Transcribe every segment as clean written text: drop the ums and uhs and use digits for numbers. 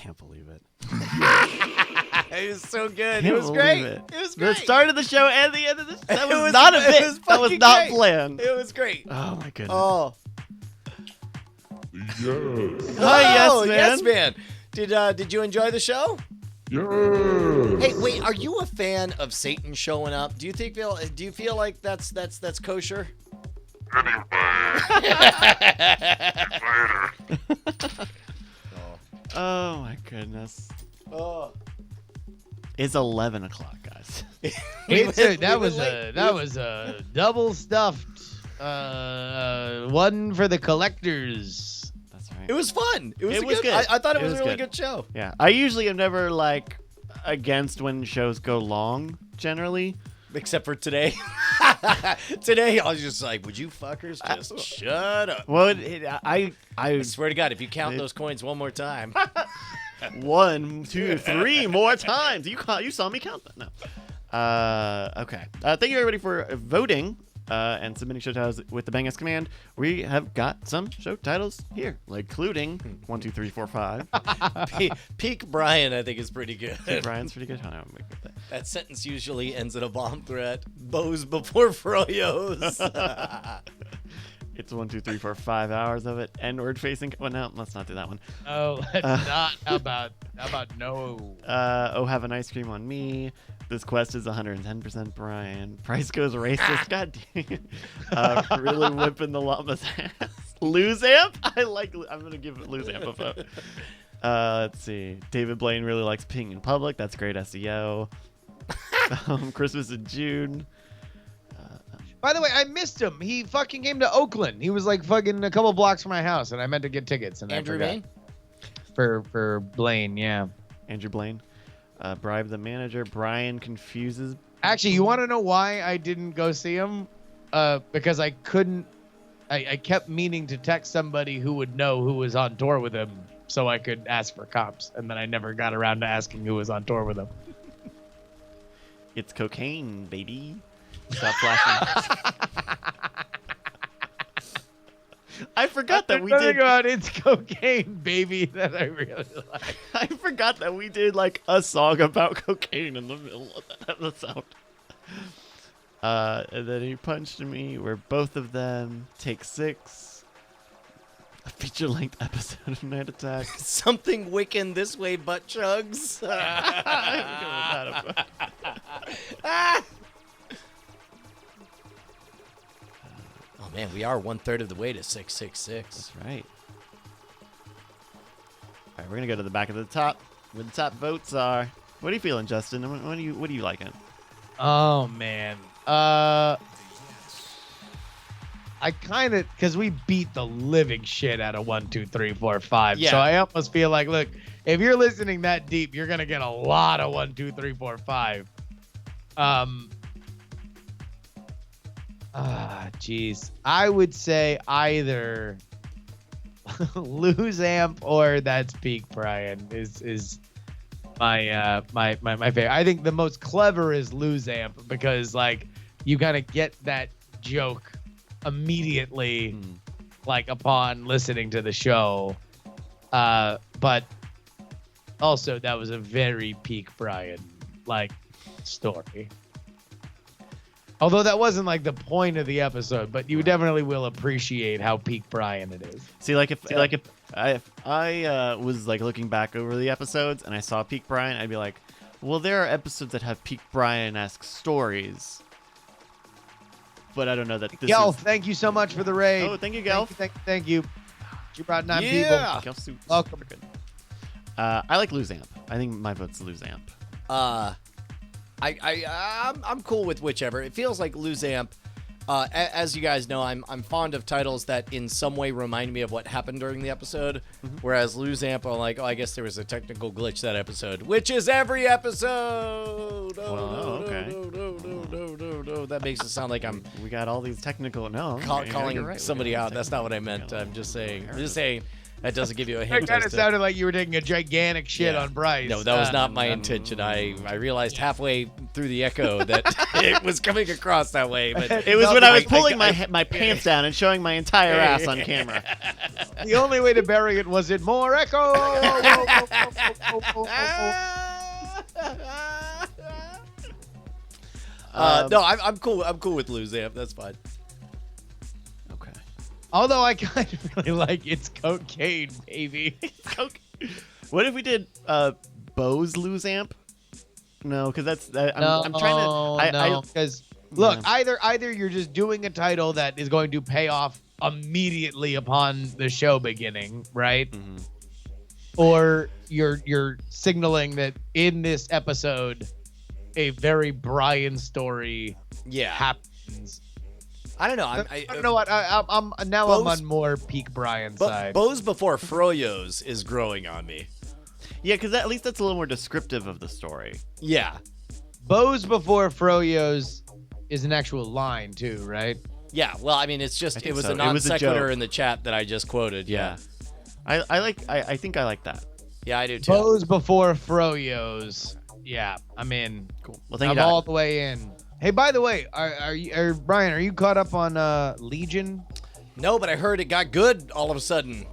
can't believe it. It was so good. It was great. It was great. The start of the show and the end of the show. That was was- not a it bit. was That was fucking not great. planned. It was great. Oh my goodness. Oh. Yes. Oh, yes, man. yes, man. Did you enjoy the show? Yes. Hey, wait. Are you a fan of Satan showing up? Do you feel like that's kosher? Oh my goodness. Oh. It's 11 o'clock, guys. That was a double stuffed one for the collectors. That's right. It was fun. It was, It was good. good. I thought it It was a was really good. good show. Yeah. I usually am never like against when shows go long. Generally. Except for today. Today, I was just like, would you fuckers just shut up? Well, I I swear to God, if you count those coins one more time. 1, 2, 3 more times. You saw me count that. No. Okay. Thank you everybody for voting and submitting show titles with the Bang S command. We have got some show titles here, like including 1, 2, 3, 4, 5. Peak Brian, I think, is pretty good. Brian's pretty good. Hold on, let me get that. That sentence usually ends in a bomb threat. Bows before froyos. It's 1, 2, 3, 4, 5 hours of it. N-word facing. Well, no, let's not do that one. Oh, let's not. How about no? Oh, have an ice cream on me. This quest is 110% Brian. Price goes racist. God damn. Really whipping the llama's ass. Lose amp? I'm going to give Lose amp a vote. Let's see. David Blaine really likes peeing in public. That's great SEO. Christmas in June. By the way, I missed him. He fucking came to Oakland. He was like fucking a couple blocks from my house, and I meant to get tickets. And Andrew I forgot. Main? For Blaine, yeah. Andrew Blaine. Bribe the manager. Brian confuses. Actually, you want to know why I didn't go see him? Because I couldn't. I kept meaning to text somebody who would know who was on tour with him, so I could ask for comps, and then I never got around to asking who was on tour with him. It's cocaine, baby. Stop flashing. I forgot that we did. About It's Cocaine, baby, that I really like. I forgot that we did like a song about cocaine in the middle of that episode. And then he punched me. Where both of them take 6. A feature-length episode of Night Attack. Something Wiccan this way, butt chugs. Oh man, we are 1/3 of the way to 666. That's right. All right, we're gonna go to the back of the top, where the top votes are. What are you feeling, Justin? What are you liking? Oh man. I kind of, because we beat the living shit out of 1, 2, 3, 4, 5. Yeah. So I almost feel like, look, if you're listening that deep, you're gonna get a lot of 1, 2, 3, 4, 5. Jeez. I would say either Lose Amp or That's Peak Brian is my favorite. I think the most clever is Lose Amp because like you gotta get that joke immediately like upon listening to the show. But also that was a very Peak Brian like story. Although that wasn't like the point of the episode, but you definitely will appreciate how Peak Brian it is. See, if I was like looking back over the episodes and I saw Peak Brian, I'd be like, well, there are episodes that have Peak Brian-esque stories. But I don't know that this Gelf, is... thank you so much for the raid. Oh, thank you, Gelf. Thank you. You brought 9 Yeah. people. Gelf suits. Welcome. I like Lose Amp. I think my vote's Lose Amp. I'm cool with whichever. It feels like Lose Amp. As you guys know, I'm fond of titles that in some way remind me of what happened during the episode. Whereas Lose Amp, I'm like, oh, I guess there was a technical glitch that episode, which is every episode. Okay. No. That makes it sound like I'm We got all these technical... No. calling you're right. somebody We got out. That's not what I meant. I'm just saying. That doesn't give you a It hint. kind as of to- sounded like you were taking a gigantic shit Yeah. on Bryce. No, that was not my intention. I realized halfway through the echo that it was coming across that way. But It was when I was pulling my pants down and showing my entire ass on camera. The only way to bury it was in more echo. No, I'm cool. I'm cool with Lose Amp. That's fine. Okay. Although I kind of really like it's cocaine, baby. What if we did Bo's Lose Amp? No, because that's I'm trying to. No, because look, Yeah. either you're just doing a title that is going to pay off immediately upon the show beginning, right? Mhm. Or you're signaling that in this episode, a very Brian story Yeah. happens. I don't know. I don't know what I'm now. I'm Bo's- on more peak Brian side. Bo's before Froyo's is growing on me. Yeah, because at least that's a little more descriptive of the story. Yeah. Bo's before Froyo's is an actual line too, right? Yeah. Well, I mean, it's just I it think was so. a It non was a sequitur joke. in the chat that I just quoted. Yeah. I think I like that. Yeah, I do too. Bo's before Froyo's. Yeah, I'm in. Cool. Well, thank I'm you. all the way in. Hey, by the way, Brian, are you caught up on Legion? No, but I heard it got good all of a sudden.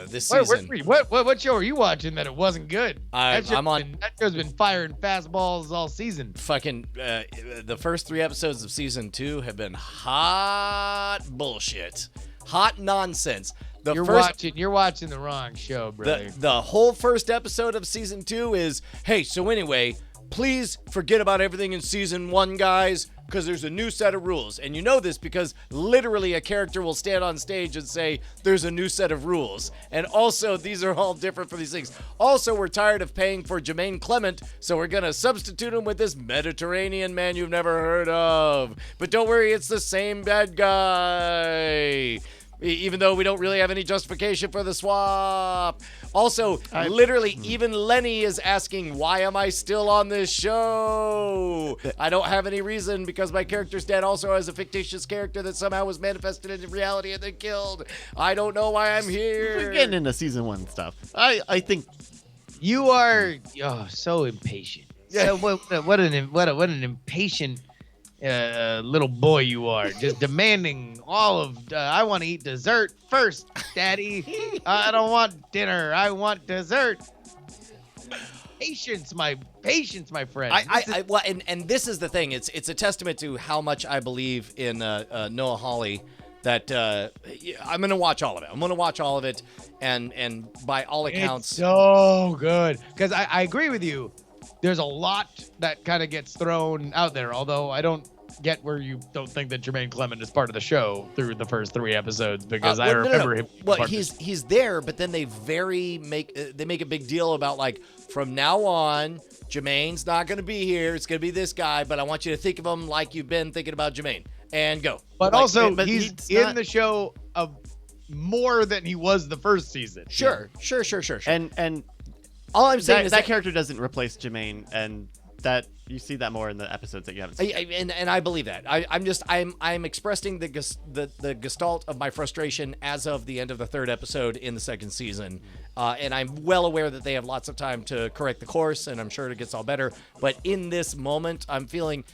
This season. What show are you watching that it wasn't good? I'm on- That show's been firing fastballs all season. Fucking the first 3 episodes of season 2 have been hot bullshit, hot nonsense. You're watching the wrong show, brother. The whole first episode of season 2 is, hey, so anyway, please forget about everything in season 1, guys, because there's a new set of rules. And you know this because literally a character will stand on stage and say, there's a new set of rules. And also, these are all different for these things. Also, we're tired of paying for Jermaine Clement, so we're going to substitute him with this Mediterranean man you've never heard of. But don't worry, it's the same bad guy. Even though we don't really have any justification for the swap. Also, literally, even Lenny is asking, why am I still on this show? I don't have any reason because my character's dad also has a fictitious character that somehow was manifested into reality and then killed. I don't know why I'm here. We're getting into season 1 stuff. I think You are so impatient. So what an impatient little boy you are, just demanding all of. I want to eat dessert first, Daddy. I don't want dinner. I want dessert. Patience, my friend. Well, and this is the thing. It's a testament to how much I believe in Noah Hawley. That I'm gonna watch all of it. I'm gonna watch all of it, and by all accounts, It's so good. Because I agree with you. There's a lot that kind of gets thrown out there. Although I don't get where you don't think that Jermaine Clement is part of the show through the first 3 episodes, because I remember him. Well, he's there, but then they make a big deal about, like, from now on, Jermaine's not gonna be here. It's gonna be this guy, but I want you to think of him like you've been thinking about Jermaine, and go. But Like, also, but he's he's in not- the show of more than he was the first season. Sure. and All I'm saying that, is that character doesn't replace Jermaine, and that you see that more in the episodes that you haven't seen. and I believe that. I'm expressing the gestalt of my frustration as of the end of the 3rd episode in the 2nd season, and I'm well aware that they have lots of time to correct the course, and I'm sure it gets all better. But in this moment, I'm feeling,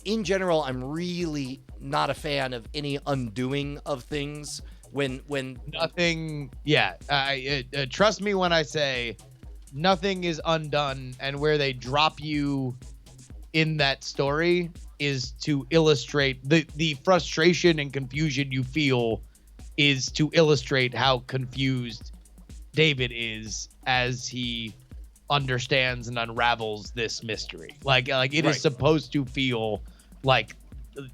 in general, I'm really not a fan of any undoing of things. When Nothing. Yeah. Trust me when I say nothing is undone, and where they drop you in that story is to illustrate the frustration and confusion you feel, is to illustrate how confused David is as he understands and unravels this mystery. Like it Right. is supposed to feel like,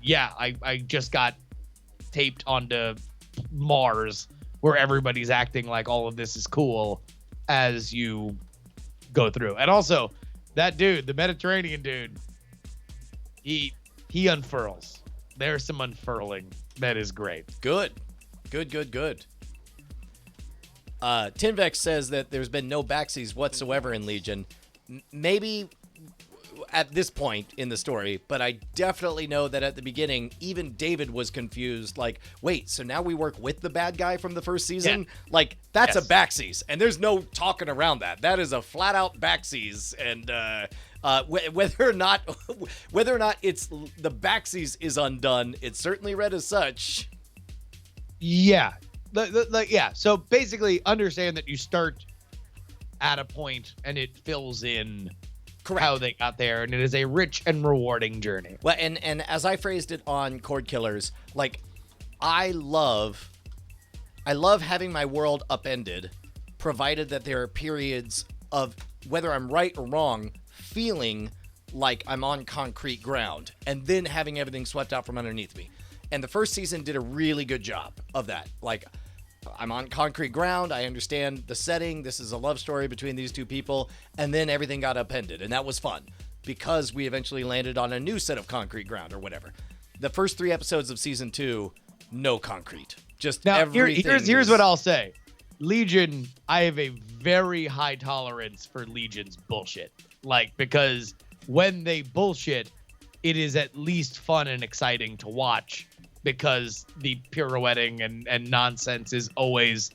yeah, I just got taped onto Mars, where everybody's acting like all of this is cool as you go through. And also, that dude, the Mediterranean dude, he unfurls. There's some unfurling that is great. Good. Tinvex says that there's been no backsies whatsoever in Legion. Maybe at this point in the story, but I definitely know that at the beginning, even David was confused. Like, wait, so now we work with the bad guy from the first season? Yeah. Like, that's Yes. a backsies, and there's no talking around that. That is a flat out backsies, and whether or not it's the backsies is undone, it's certainly read as such. Yeah. Yeah. So basically, understand that you start at a point, and it fills in Correct. how they got there, and it is a rich and rewarding journey. Well, and as I phrased it on Cord Killers, like I love having my world upended, provided that there are periods of, whether I'm right or wrong, feeling like I'm on concrete ground, and then having everything swept out from underneath me. And the first season did a really good job of that. Like, I'm on concrete ground. I understand the setting. This is a love story between these two people. And then everything got upended. And that was fun because we eventually landed on a new set of concrete ground or whatever. The first 3 episodes of season 2, no concrete. Just Now, everything. here's what I'll say. Legion, I have a very high tolerance for Legion's bullshit. Like, because when they bullshit, it is at least fun and exciting to watch, because the pirouetting and nonsense is always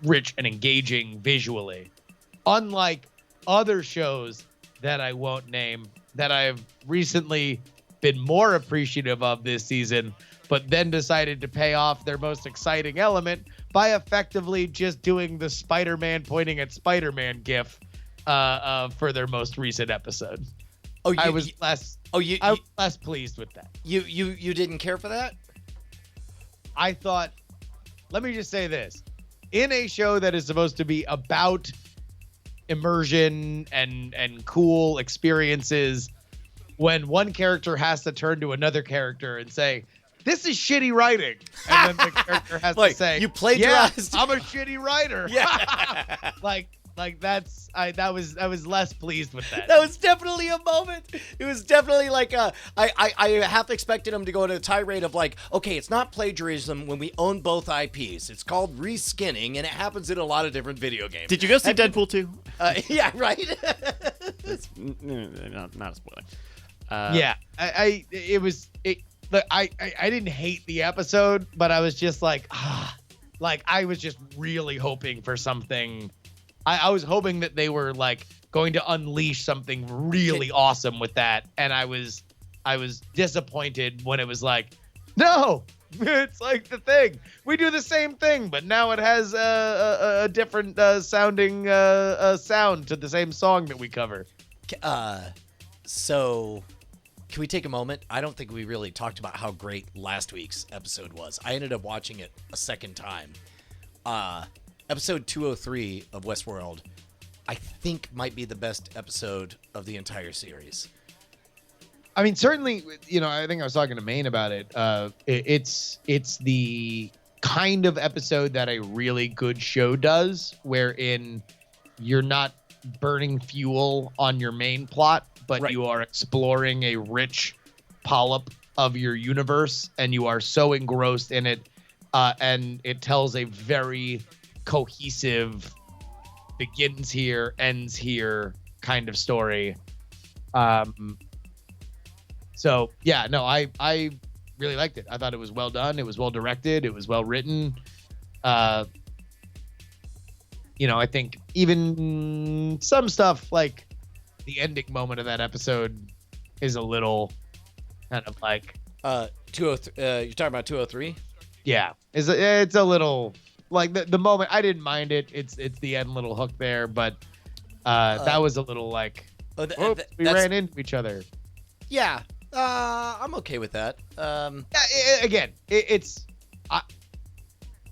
rich and engaging visually. Unlike other shows that I won't name, that I've recently been more appreciative of this season, but then decided to pay off their most exciting element by effectively just doing the Spider-Man pointing at Spider-Man gif for their most recent episode. I was less pleased with that. You didn't care for that? I thought, let me just say this. In a show that is supposed to be about immersion and cool experiences, when one character has to turn to another character and say, "This is shitty writing," and then the character has to say, "You plagiarized." "Yeah, I'm a shitty writer." Yeah. I was less pleased with that. That was definitely a moment. It was definitely like I half expected him to go into a tirade of like, okay, it's not plagiarism when we own both IPs. It's called reskinning, and it happens in a lot of different video games. Did you go see Deadpool 2? Yeah, right. It's not a spoiler. Yeah, I didn't hate the episode, but I was just like I was just really hoping for something. I was hoping that they were like going to unleash something really awesome with that, and I was disappointed when it was like, no, it's like the thing. We do the same thing, but now it has a different sounding sound to the same song that we cover. So can we take a moment? I don't think we really talked about how great last week's episode was. I ended up watching it a second time. Episode 203 of Westworld, I think, might be the best episode of the entire series. I mean, certainly, I think I was talking to Maine about it. It's the kind of episode that a really good show does, wherein you're not burning fuel on your main plot, but you are exploring a rich polyp of your universe, and you are so engrossed in it, and it tells a very cohesive, begins here, ends here kind of story. So yeah, no, I really liked it. I thought it was well done. It was well directed. It was well written. I think even some stuff like the ending moment of that episode is a little kind of like 203. You're talking about 203? Yeah, it's a little like the moment. I didn't mind it. It's the end little hook there, but that was a little like we ran into each other. Yeah, I'm okay with that.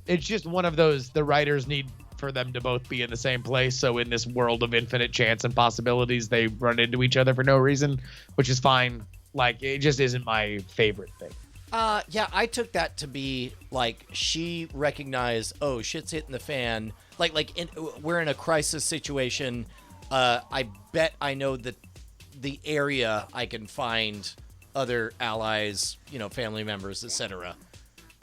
It's just one of those. The writers need for them to both be in the same place. So in this world of infinite chance and possibilities, they run into each other for no reason, which is fine. Like, it just isn't my favorite thing. Yeah, I took that to be like she recognized, oh, shit's hitting the fan. We're in a crisis situation. I bet I know the area I can find other allies, family members, etc.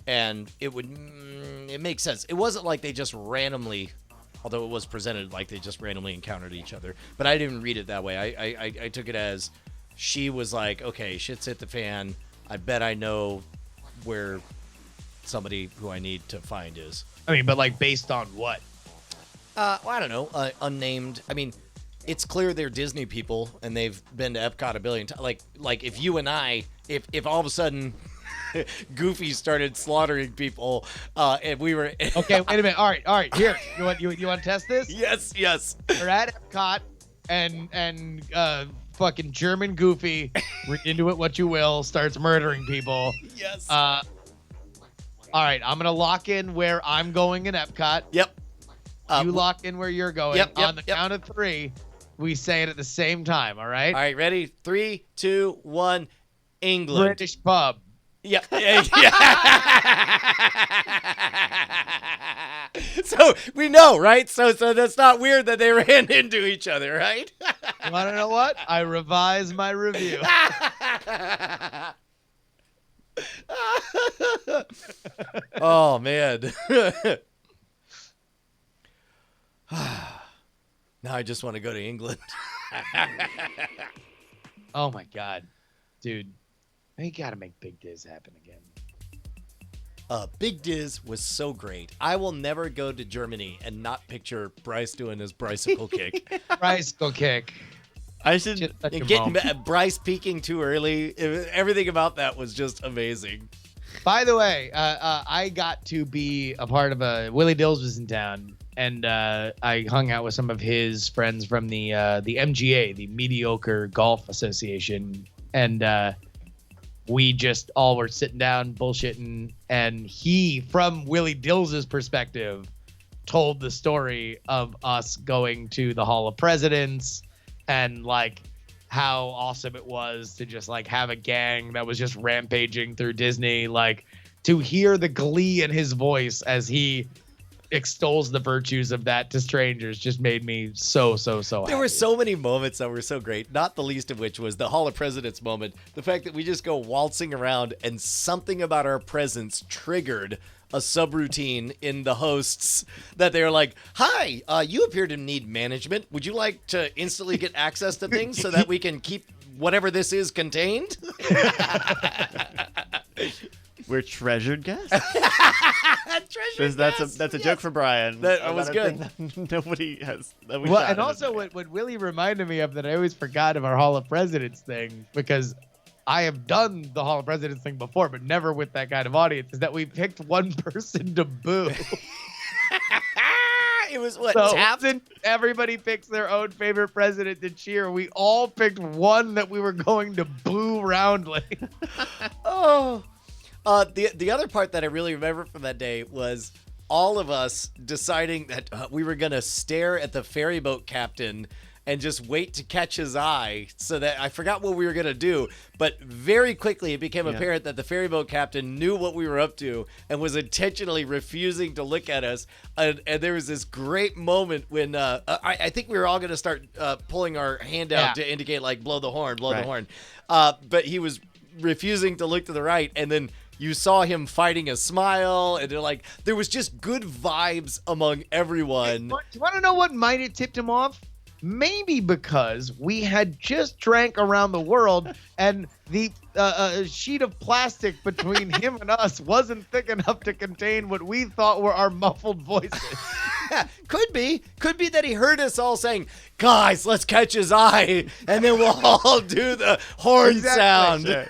And it makes sense. It wasn't like they just randomly, although it was presented like they just randomly encountered each other. But I didn't read it that way. I took it as she was like, okay, shit's hit the fan. I bet I know where somebody who I need to find is. I mean, but like based on what? Well, I don't know. Unnamed. I mean, it's clear they're Disney people and they've been to Epcot a billion times. Like if you and I, if all of a sudden Goofy started slaughtering people, and we were. Okay, wait a minute. All right. Here, you want to test this? Yes. We're at Epcot, and fucking German Goofy, read into it what you will, starts murdering people. Yes. All right, I'm gonna lock in where I'm going in Epcot. Yep. You lock in where you're going. Yep, On the count of 3, we say it at the same time. All right. All right, ready? 3, 2, 1. England. British pub. Yeah. So we know, right? So that's not weird that they ran into each other, right? You want to know what? I revise my review. Oh man. Now I just want to go to England. Oh my god, dude, we gotta make Big Diz happen again. Big Diz was so great. I will never go to Germany and not picture Bryce doing his bicycle kick. Bicycle kick. I should. Just such a And getting moment. Bryce peaking too early. Everything about that was just amazing. By the way, I got to be a part of Willie Dills was in town, and I hung out with some of his friends from the MGA, the Mediocre Golf Association, and we just all were sitting down bullshitting, and he, from Willie Dills' perspective, told the story of us going to the Hall of Presidents and like how awesome it was to just like have a gang that was just rampaging through Disney. Like, to hear the glee in his voice as he extols the virtues of that to strangers just made me so There happy. were so many moments that were so great, not the least of which was the Hall of Presidents moment. The fact that we just go waltzing around and something about our presence triggered a subroutine in the hosts that they're like, hi, you appear to need management. Would you like to instantly get access to things so that we can keep whatever this is contained? We're treasured guests. Treasure That's guests, a yes. joke for Brian. That was about a good. thing that nobody has. That we Well, thought and of. also what Willie reminded me of that I always forgot of our Hall of Presidents thing, because I have done the Hall of Presidents thing before, but never with that kind of audience, is that we picked one person to boo. It was what, So Taft? everybody picks their own favorite president to cheer. We all picked one that we were going to boo roundly. Oh, the other part that I really remember from that day was all of us deciding that we were gonna stare at the ferry boat captain and just wait to catch his eye, so that I forgot what we were gonna do. But very quickly, it became apparent that the ferry boat captain knew what we were up to and was intentionally refusing to look at us. And there was this great moment when I think we were all gonna start pulling our hand out to indicate like blow the horn, blow the horn. But he was refusing to look to the right, and then you saw him fighting a smile, and there was just good vibes among everyone. Do you want to know what might have tipped him off? Maybe because we had just drank around the world, and the sheet of plastic between him and us wasn't thick enough to contain what we thought were our muffled voices. Could be that he heard us all saying, "Guys, let's catch his eye," and then we'll all do the horn sound. Sure.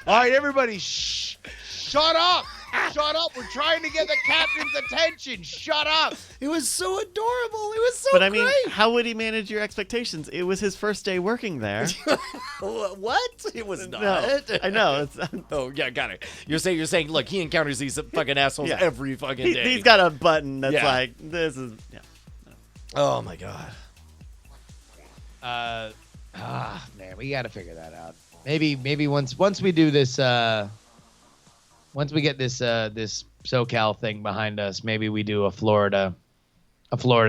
All right, everybody, shh. Shut up! Shut up! We're trying to get the captain's attention. Shut up! It was so adorable. It was so But I mean, great. how would he manage your expectations? It was his first day working there. What? It was not. No, I know. It's, Oh yeah, got it. You're saying, look, he encounters these fucking assholes Yeah. every fucking day. he's got a button that's Yeah. like, this is. Yeah. Oh my god. Man, we got to figure that out. Maybe once we do this, once we get this this SoCal thing behind us, maybe we do a Florida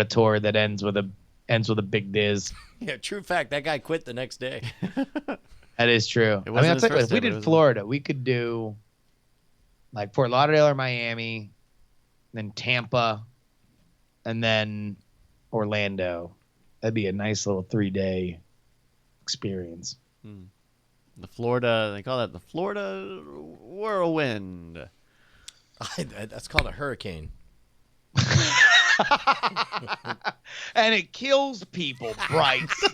tour that ends with a big Diz. Yeah, true fact. That guy quit the next day. That is true. It I mean, wasn't I'll his tell you what, first if we day, but it did was- Florida, we could do like Fort Lauderdale or Miami, then Tampa, and then Orlando. That'd be a nice little 3-day experience. The Florida, they call that the Florida whirlwind. That's called a hurricane. And it kills people, Bryce.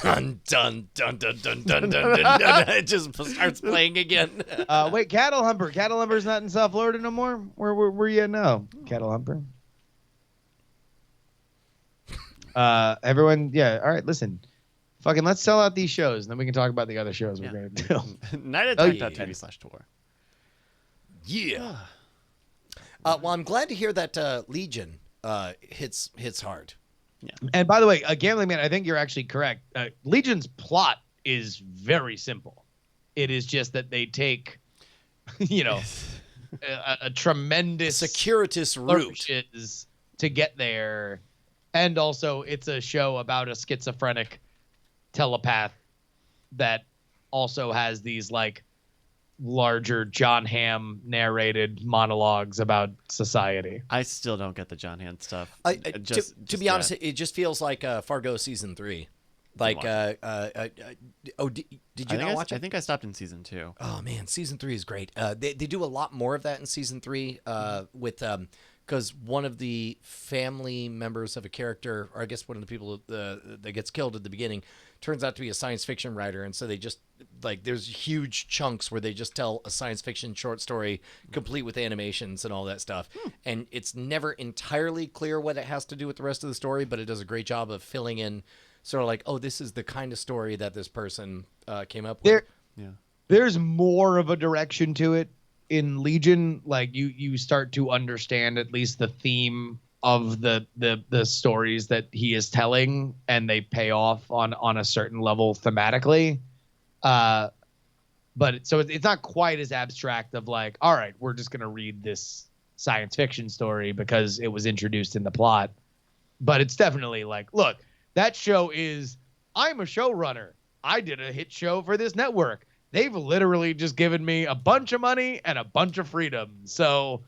Dun dun dun dun dun dun dun dun. Dun. It just starts playing again. Wait, Cattle Humper. Cattle Humper's not in South Florida no more? Where you at now, Cattle Humper? Everyone, yeah. All right, listen. Fucking let's sell out these shows, and then we can talk about the other shows we're going to do. nightattack.tv/tour. Yeah. Well, I'm glad to hear that Legion hits hard. Yeah. And by the way, Gambling Man, I think you're actually correct. Legion's plot is very simple. It is just that they take, a tremendous circuitous route to get there. And also, it's a show about a schizophrenic telepath that also has these like larger John Hamm narrated monologues about society. I still don't get the John Hamm stuff. To be honest, it just feels like Fargo season 3. Like, did you not watch it? I think I stopped in season 2. Oh man, season 3 is great. They do a lot more of that in season 3 with because one of the family members of a character, or I guess one of the people that gets killed at the beginning, turns out to be a science fiction writer, and so they just like there's huge chunks where they just tell a science fiction short story complete with animations and all that stuff, and it's never entirely clear what it has to do with the rest of the story, but it does a great job of filling in sort of like, oh, this is the kind of story that this person came up with. There's more of a direction to it in Legion. Like you start to understand at least the theme of the stories that he is telling, and they pay off on a certain level thematically. But so it's not quite as abstract of like, all right, we're just going to read this science fiction story because it was introduced in the plot. But it's definitely like, look, that show is, I'm a showrunner. I did a hit show for this network. They've literally just given me a bunch of money and a bunch of freedom. So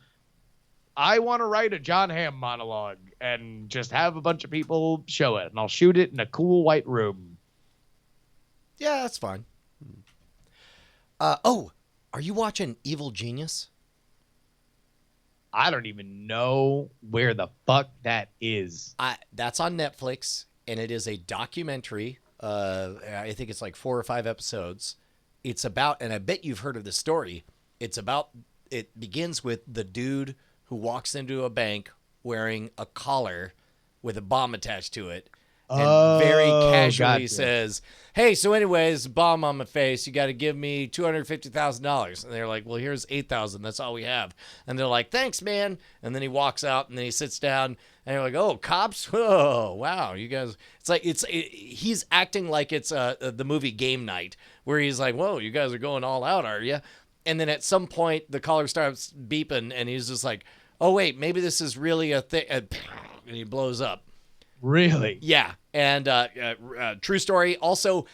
I want to write a John Hamm monologue and just have a bunch of people show it, and I'll shoot it in a cool white room. Yeah, that's fine. Are you watching Evil Genius? I don't even know where the fuck that is. That's on Netflix, and it is a documentary. I think it's like 4 or 5 episodes. It's about, and I bet you've heard of the story. It begins with the dude who walks into a bank wearing a collar with a bomb attached to it, and very casually says, "Hey, so anyways, bomb on my face. You got to give me $250,000." And they're like, "Well, here's $8,000. That's all we have." And they're like, "Thanks, man." And then he walks out, and then he sits down, and they're like, "Oh, cops! Oh, wow, you guys!" It's like he's acting like it's the movie Game Night, where he's like, "Whoa, you guys are going all out, are you?" And then at some point, the collar starts beeping, and he's just like, "Oh wait, maybe this is really a thing," and he blows up. Really? Yeah, and true story. Also,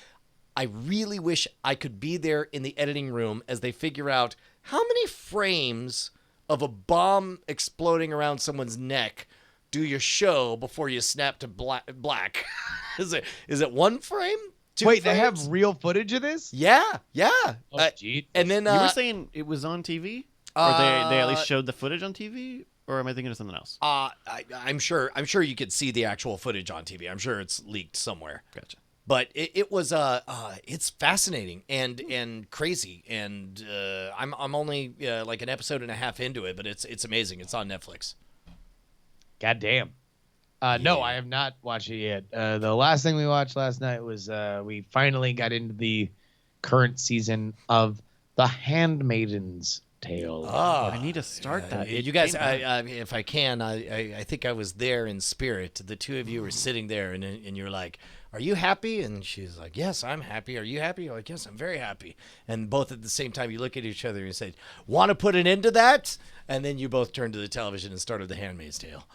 I really wish I could be there in the editing room as they figure out how many frames of a bomb exploding around someone's neck do you show before you snap to black. Is it 1 frame? 2 Wait, frames? they have real footage of this? Yeah. Oh, geez. And then You were saying it was on TV, or they at least showed the footage on TV, or am I thinking of something else? I'm sure you could see the actual footage on TV. I'm sure it's leaked somewhere. Gotcha. But it was it's fascinating and crazy, and I'm only like an episode and a half into it, but it's amazing. It's on Netflix. God damn. No, I have not watched it yet. The last thing we watched last night was we finally got into the current season of The Handmaid's Tale. Oh, I need to start that. You guys, if I can, I think I was there in spirit. The two of you were sitting there, and you're like, "Are you happy?" And she's like, "Yes, I'm happy." "Are you happy?" You're like, "Yes, I'm very happy." And both at the same time, you look at each other and you say, "Want to put an end to that?" And then you both turned to the television and started The Handmaid's Tale.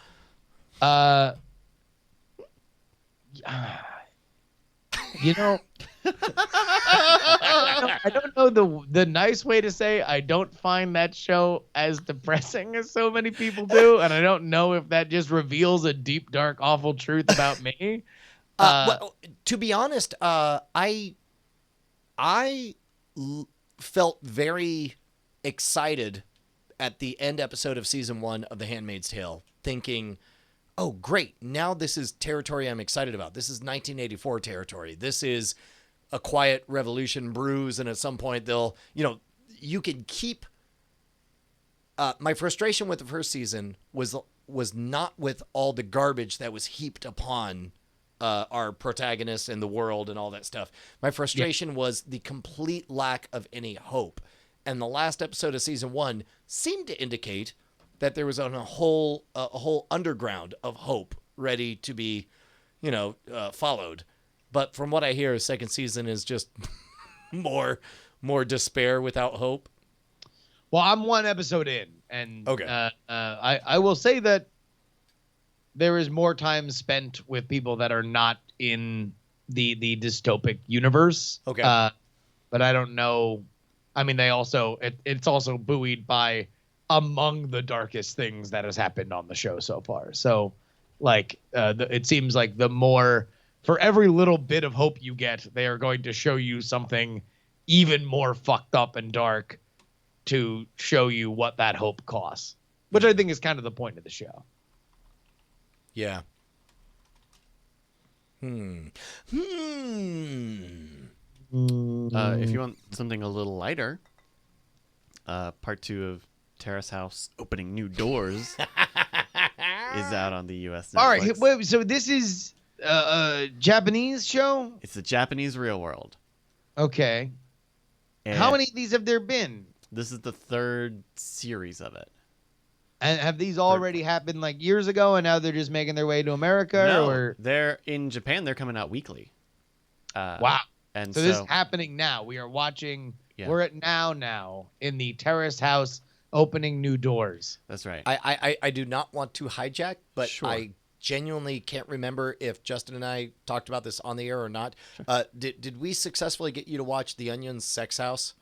You know, I don't know the nice way to say I don't find that show as depressing as so many people do, and I don't know if that just reveals a deep, dark, awful truth about me. Well, to be honest, I felt very excited at the end episode of season 1 of The Handmaid's Tale, thinking, oh, great. Now this is territory I'm excited about. This is 1984 territory. This is a quiet revolution brews, and at some point they'll, you can keep. My frustration with the first season was not with all the garbage that was heaped upon our protagonists and the world and all that stuff. My frustration was the complete lack of any hope. And the last episode of season 1 seemed to indicate that there was a whole underground of hope ready to be, followed. But from what I hear, second season is just more despair without hope. Well, I'm one episode in, and okay. I will say that there is more time spent with people that are not in the dystopic universe. Okay. But I don't know. I mean, it's also buoyed by among the darkest things that has happened on the show so far. So, like, it seems like the more, for every little bit of hope you get, they are going to show you something even more fucked up and dark to show you what that hope costs, which I think is kind of the point of the show. Yeah. If you want something a little lighter, part 2 of Terrace House Opening New Doors is out on the U.S. Netflix. All right, wait, so this is a Japanese show? It's the Japanese Real World. Okay. And how many of these have there been? This is the 3rd series of it. And have these already happened like years ago, and now they're just making their way to America? No, or they're in Japan. They're coming out weekly. Wow. And so this is happening now. We are watching. Yeah. We're at now in the Terrace House Opening New Doors. That's right. I do not want to hijack, but sure. I genuinely can't remember if Justin and I talked about this on the air or not. Sure. Did we successfully get you to watch The Onion's Sex House?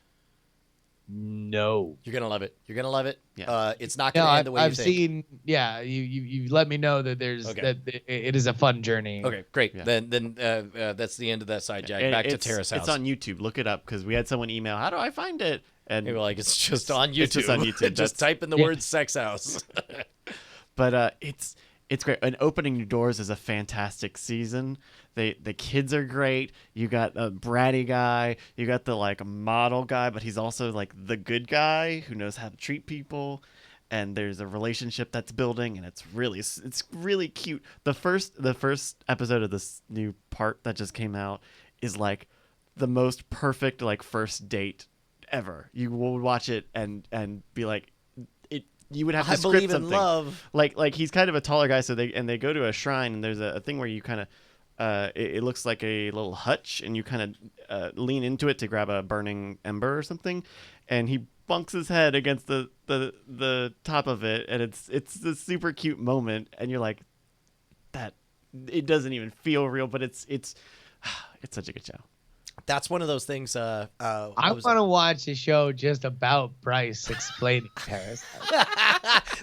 No. You're gonna love it. You're gonna love it. Yeah. It's not gonna end the way you think. I've seen. Yeah, you let me know that that it is a fun journey. Okay, great. Yeah. Then that's the end of that side, Jack. Back to Terrace House. It's on YouTube. Look it up because we had someone email. How do I find it? And they were like, it's just on YouTube. It's just on YouTube. Just type in the word "sex house." But it's great. And Opening New Doors is a fantastic season. The kids are great. You got a bratty guy. You got the like model guy, but he's also like the good guy who knows how to treat people. And there's a relationship that's building, and it's really cute. The first episode of this new part that just came out is like the most perfect like first date ever. You will watch it and be like, you would have to script believe something. In love. Like he's kind of a taller guy, so they go to a shrine, and there's a thing where you kind of it looks like a little hutch, and you kind of lean into it to grab a burning ember or something, and he bunks his head against the top of it, and it's a super cute moment, and you're like, that it doesn't even feel real, but it's such a good show. That's one of those things. I want to watch a show just about Bryce explaining Terrace.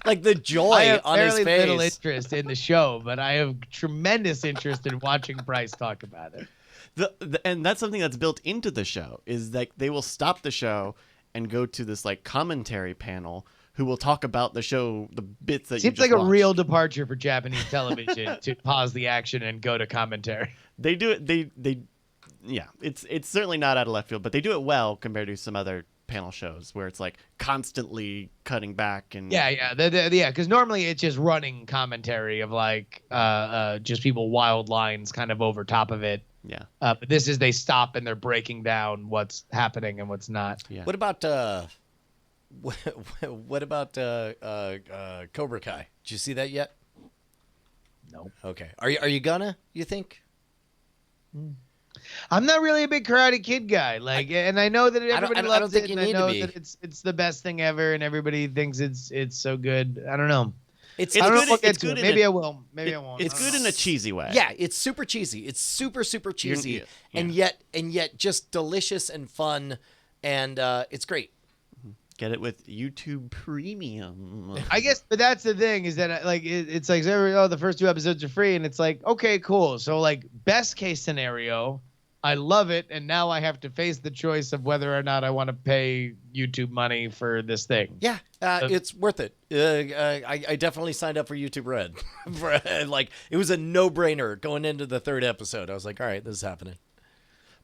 Like the joy I have on his fairly face. little interest in the show, but I have tremendous interest in watching Bryce talk about it. And that's something that's built into the show is like they will stop the show and go to this like commentary panel who will talk about the show, the bits that seems you just like a watched. real departure for Japanese television to pause the action and go to commentary. They do it. Yeah, it's certainly not out of left field, but they do it well compared to some other panel shows where it's like constantly cutting back and yeah, because normally it's just running commentary of like just people wild lines kind of over top of it. Yeah, but this is they stop and they're breaking down what's happening and what's not. Yeah. What about Cobra Kai? Did you see that yet? No. Okay. Are you gonna? You think? I'm not really a big Karate Kid guy. Like, and I know that everybody loves I don't think it, you and I need to know be. that it's the best thing ever, and everybody thinks it's so good. I don't know. It's I don't know good. if I'll get It's to good. it. Maybe I will. Maybe I won't. It's good in a cheesy way. Yeah, it's super cheesy. It's super cheesy, Yeah. and yet just delicious and fun, and it's great. Get it with YouTube Premium. I guess, but that's the thing is that like it's like the first 2 episodes are free, and it's like okay, cool. So like best case scenario, I love it, and now I have to face the choice of whether or not I want to pay YouTube money for this thing. Yeah, it's worth it. I definitely signed up for YouTube Red. Like, it was a no-brainer going into the 3rd episode. I was like, all right, this is happening.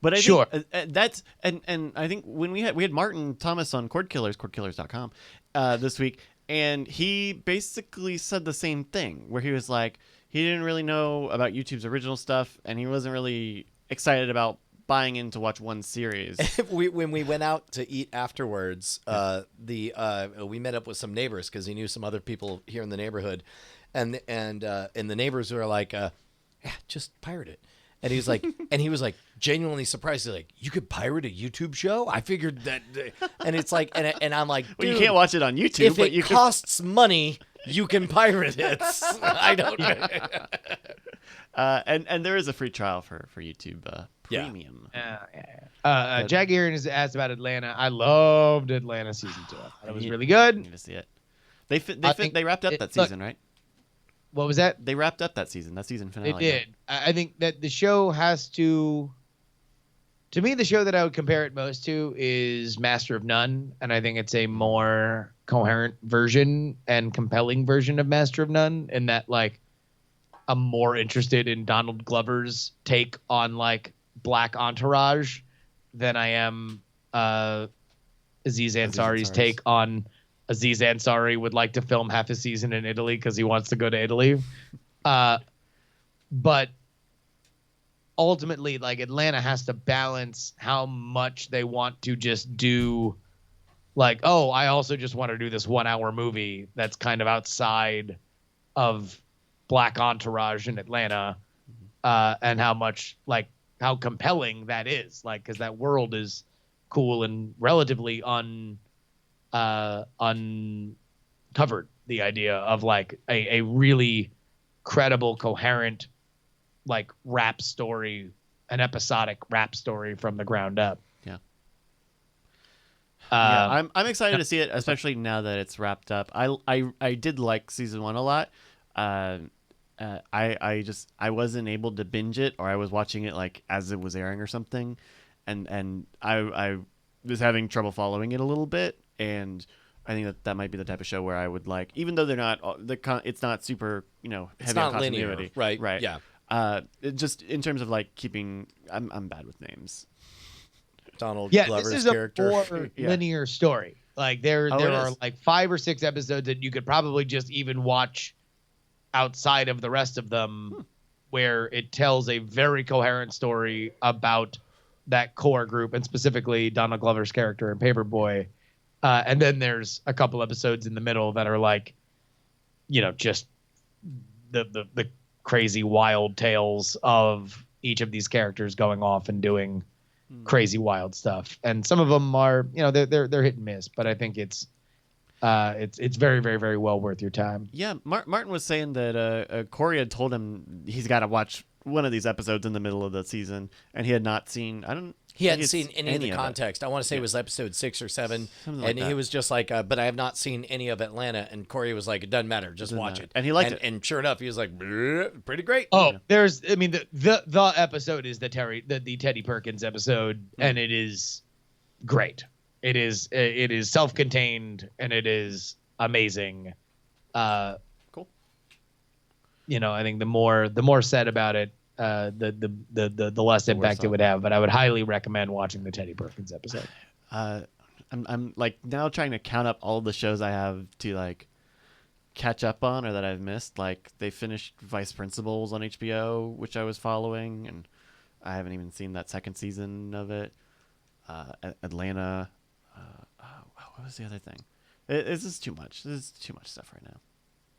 But I Sure. think that's and I think when we had Martin Thomas on cordkillers.com this week, and he basically said the same thing, where he was like, he didn't really know about YouTube's original stuff, and he wasn't really excited about buying in to watch one series. When we went out to eat afterwards, we met up with some neighbors because he knew some other people here in the neighborhood, and the neighbors were like, yeah, just pirate it. And he was like genuinely surprised. He's like, you could pirate a YouTube show? I figured that, and it's like, and I'm like, well, you can't watch it on YouTube. If but it you costs money, you can pirate it. I don't. And there is a free trial for YouTube Premium. Jack Aaron has asked about Atlanta. I loved Atlanta season 2. It was really good. You need to see it. They wrapped up that season, right? What was that? They wrapped up that season finale. They did. I think that the show has to me, the show that I would compare it most to is Master of None, and I think it's a more coherent version and compelling version of Master of None, in that, like, I'm more interested in Donald Glover's take on, like, Black Entourage than I am Aziz Ansari's take on Aziz Ansari would like to film half a season in Italy because he wants to go to Italy. But ultimately, like, Atlanta has to balance how much they want to just do, like, oh, I also just want to do this 1-hour movie that's kind of outside of Black Entourage in Atlanta, and how much, like, how compelling that is, like, because that world is cool and relatively uncovered. The idea of, like, a really credible, coherent, like, rap story, an episodic rap story from the ground up. Yeah. I'm excited to see it, especially now that it's wrapped up. I did like season 1 a lot. I wasn't able to binge it, or I was watching it like as it was airing or something, and I was having trouble following it a little bit, and I think that might be the type of show where I would like, even though they're not it's not super, heavy it's not on continuity, linear, right? Right. Yeah. Just in terms of, like, keeping, I'm bad with names. Donald Yeah, Glover's this is character. a more linear story. Like, there are is. like 5 or 6 episodes that you could probably just even watch outside of the rest of them, where it tells a very coherent story about that core group, and specifically Donald Glover's character in Paperboy. And then there's a couple episodes in the middle that are like, just the crazy wild tales of each of these characters going off and doing crazy wild stuff. And some of them are, they're hit and miss, but I think it's very, very, very well worth your time. Yeah, Martin was saying that Corey had told him he's got to watch one of these episodes in the middle of the season, and he had not seen. He hadn't seen any of the of context. I want to say it was episode 6 or 7, Something like and that. he was just like, "But I have not seen any of Atlanta." And Corey was like, "It doesn't matter, just Doesn't watch matter. it." And he liked it. And sure enough, he was like, "Pretty great." Oh, the episode is the Teddy Perkins episode, and it is great. It is self-contained, and it is amazing. Cool. I think the more said about it, the less impact it would have. But I would highly recommend watching the Teddy Perkins episode. I'm like now trying to count up all the shows I have to, like, catch up on or that I've missed. Like, they finished Vice Principals on HBO, which I was following, and I haven't even seen that second season of it. Atlanta. What was the other thing? This is too much. This is too much stuff right now.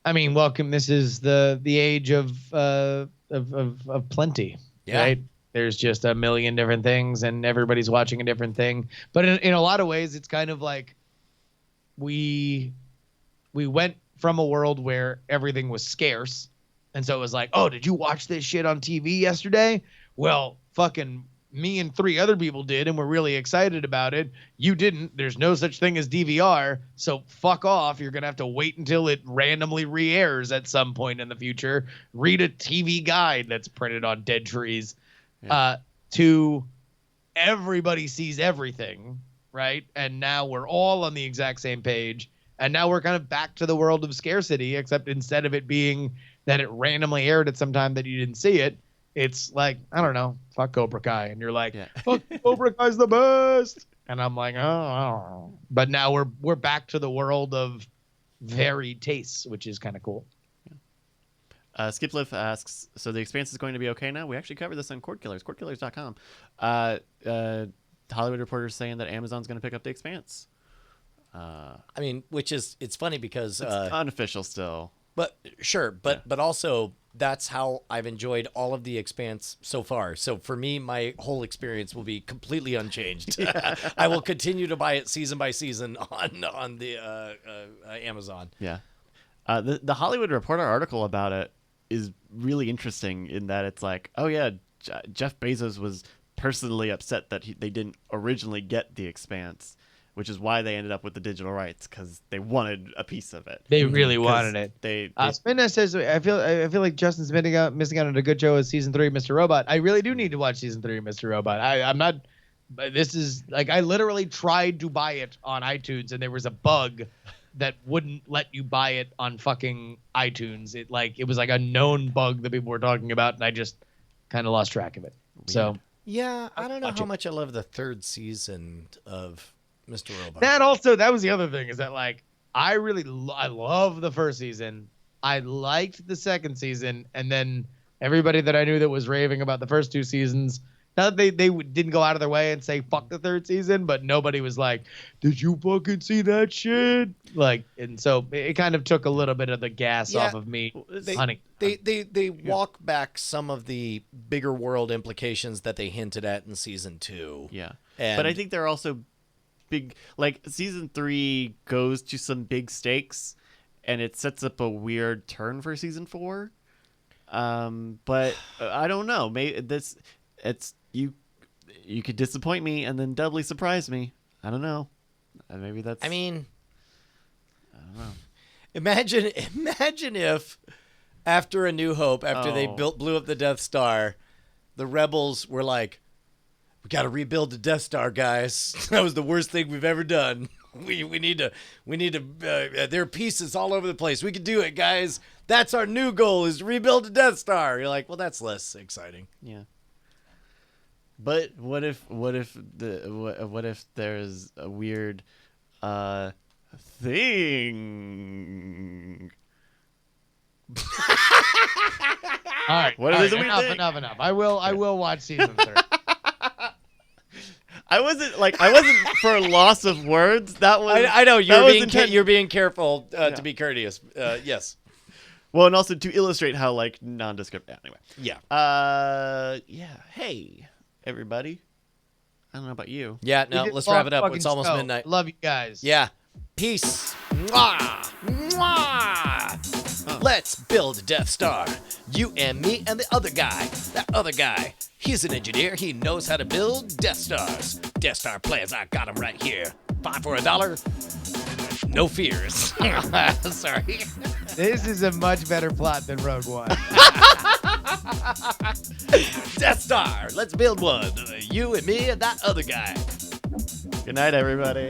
I mean, welcome. This is the age of plenty, Yeah. right? There's just a million different things, and everybody's watching a different thing. But in a lot of ways, it's kind of like we went from a world where everything was scarce, and so it was like, oh, did you watch this shit on TV yesterday? Well, fucking me and 3 other people did, and we're really excited about it. You didn't. There's no such thing as DVR, so fuck off. You're gonna have to wait until it randomly re-airs at some point in the future. Read a TV guide that's printed on dead trees. Yeah. to everybody sees everything, right? And now we're all on the exact same page. And now we're kind of back to the world of scarcity, except instead of it being that it randomly aired at some time that you didn't see it, it's like, I don't know, fuck Cobra Kai. And you're like, fuck, Cobra Kai's the best. And I'm like, oh. But now we're back to the world of varied tastes, which is kind of cool. Skipliff asks, so the Expanse is going to be okay now? We actually covered this on Cord Killers, cordkillers.com. Hollywood Reporter's saying that Amazon's going to pick up the Expanse. I mean, it's funny because it's unofficial still. But sure, but also that's how I've enjoyed all of the Expanse so far. So for me, my whole experience will be completely unchanged. I will continue to buy it season by season on the Amazon. Yeah. The Hollywood Reporter article about it is really interesting in that it's like, oh yeah, Jeff Bezos was personally upset that they didn't originally get the Expanse, which is why they ended up with the digital rights, because they wanted a piece of it. They really wanted it. They Spinna says, I feel like Justin's missing out on a good show with season 3 of Mr. Robot. I really do need to watch season 3 of Mr. Robot. I'm not. This is like, I literally tried to buy it on iTunes and there was a bug that wouldn't let you buy it on fucking iTunes. It was like a known bug that people were talking about, and I just kind of lost track of it. Weird. So yeah, I don't know how much I love the 3rd season of Mr. Robot. That was the other thing, is that like I love the first season. I liked the second season, and then everybody that I knew that was raving about the first 2 seasons, not that they didn't go out of their way and say fuck the 3rd season, but nobody was like, did you fucking see that shit? Like, and so it kind of took a little bit of the gas off of me. They walk back some of the bigger world implications that they hinted at in season 2. Yeah. And but I think they're also big, like season 3 goes to some big stakes and it sets up a weird turn for season 4. But I don't know. Maybe you could disappoint me and then doubly surprise me. I don't know. Maybe that's. I mean, I don't know. Imagine if after A New Hope, after they blew up the Death Star, the rebels were like, "We got to rebuild the Death Star, guys. That was the worst thing we've ever done. We need to. There are pieces all over the place. We can do it, guys. That's our new goal: is to rebuild the Death Star." You're like, well, that's less exciting. Yeah. But what if there's a weird thing? All right. What is a weird thing? Enough. I will watch season 3. I wasn't for loss of words. That was. I know you're being careful to be courteous. Yes. Well, and also to illustrate how like nondescript. Anyway. Yeah. Yeah. Hey, everybody. I don't know about you. Yeah. No. Let's wrap it up. It's almost midnight. Love you guys. Yeah. Peace. Mwah. Mwah. Oh. Let's build a Death Star. You and me and the other guy. That other guy. He's an engineer. He knows how to build Death Stars. Death Star plans. I got them right here. 5 for $1. No fears. Sorry. This is a much better plot than Rogue One. Death Star. Let's build one. You and me and that other guy. Good night, everybody.